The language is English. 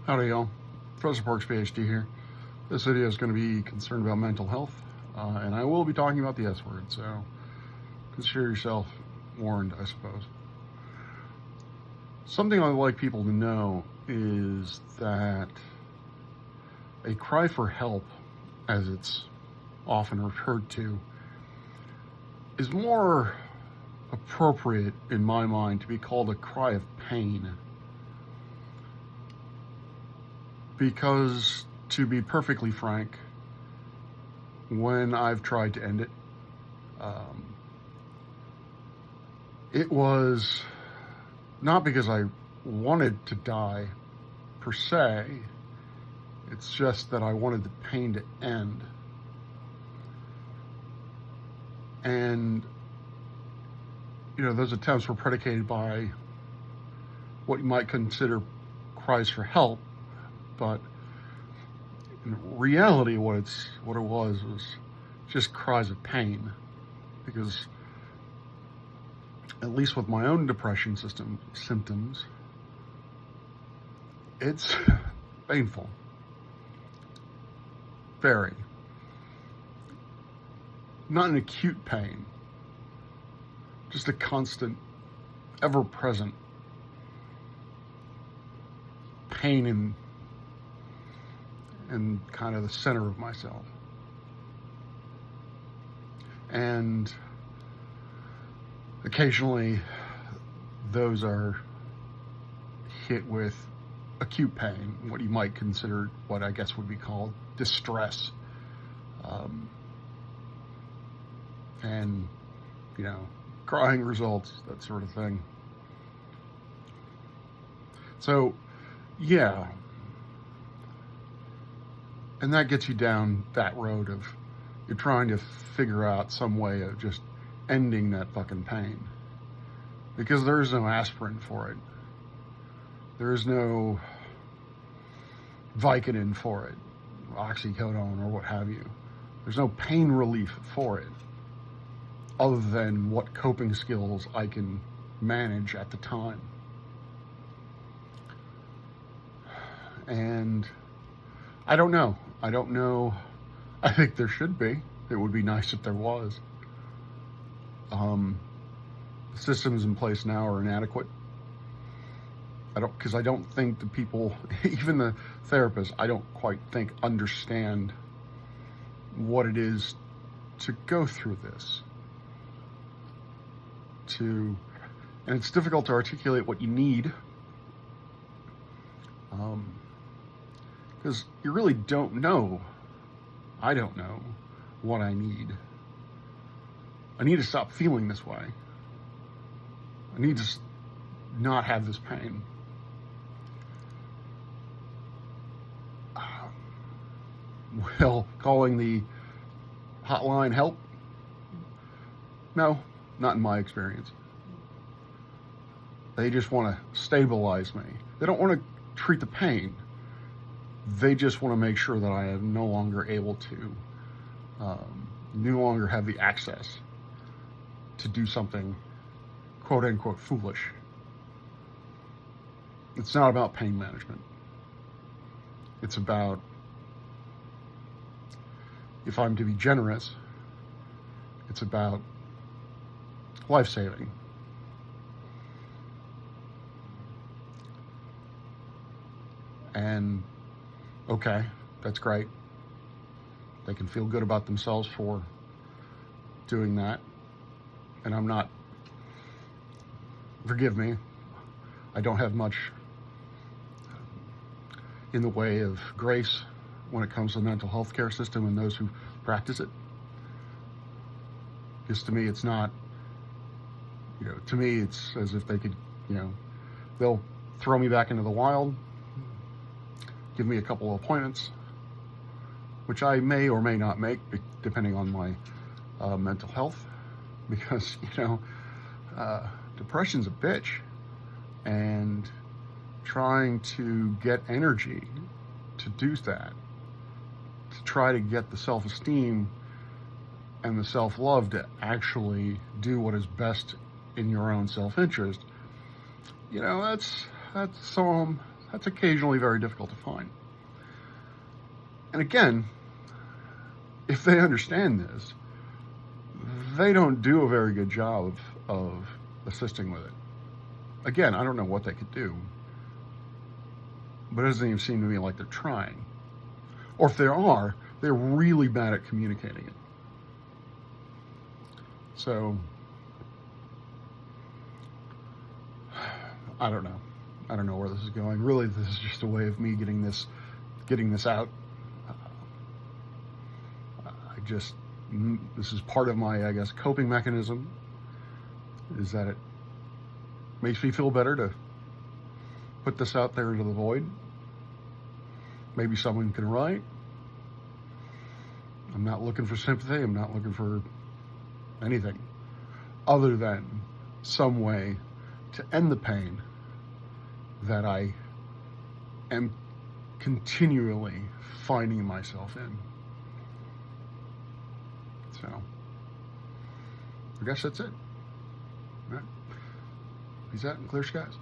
Howdy y'all, Professor Parks PhD here. This video is going to be concerned about mental health, and I will be talking about the S word, so consider yourself warned, I suppose. Something I'd like people to know is that a cry for help, as it's often referred to, is more appropriate in my mind to be called a cry of pain. Because, to be perfectly frank, when I've tried to end it, it was not because I wanted to die per se, it's just that I wanted the pain to end. And, those attempts were predicated by what you might consider cries for help, but in reality, what it was just cries of pain, because at least with my own depression symptoms, it's painful, very. Not an acute pain, just a constant, ever-present pain in kind of the center of myself. And occasionally those are hit with acute pain, what you might consider, what I guess would be called distress. And, crying results, that sort of thing. So, yeah. And that gets you down that road of you're trying to figure out some way of just ending that fucking pain. Because there is no aspirin for it. There is no Vicodin for it, oxycodone or what have you. There's no pain relief for it, other than what coping skills I can manage at the time. And I don't know. I think there should be. It would be nice if there was. The systems in place now are inadequate. Because I don't think the people, even the therapists, I don't quite think understand what it is to go through this. And it's difficult to articulate what you need. Because you really don't know. I don't know what I need. I need to stop feeling this way. I need to not have this pain. Well, calling the hotline help? No, not in my experience. They just want to stabilize me. They don't want to treat the pain. They just want to make sure that I am no longer able to, no longer have the access to do something quote unquote foolish. It's not about pain management. It's about, if I'm to be generous, it's about life-saving. And okay, that's great. They can feel good about themselves for doing that. And I'm not, forgive me, I don't have much in the way of grace when it comes to the mental health care system and those who practice it. Because to me, it's not, to me, it's as if they could, they'll throw me back into the wild, give me a couple of appointments, which I may or may not make, depending on my mental health, because, depression's a bitch, and trying to get energy to do that, to try to get the self-esteem and the self-love to actually do what is best in your own self-interest, that's That's occasionally very difficult to find. And again, if they understand this, they don't do a very good job of assisting with it. Again, I don't know what they could do, but it doesn't even seem to me like they're trying. Or if they are, they're really bad at communicating it. So, I don't know. I don't know where this is going. Really, this is just a way of me getting this out. This is part of my, I guess, coping mechanism, is that it makes me feel better to put this out there into the void. Maybe someone can write. I'm not looking for sympathy. I'm not looking for anything other than some way to end the pain that I am continually finding myself in. So, I guess that's it. All right. Peace out and clear skies.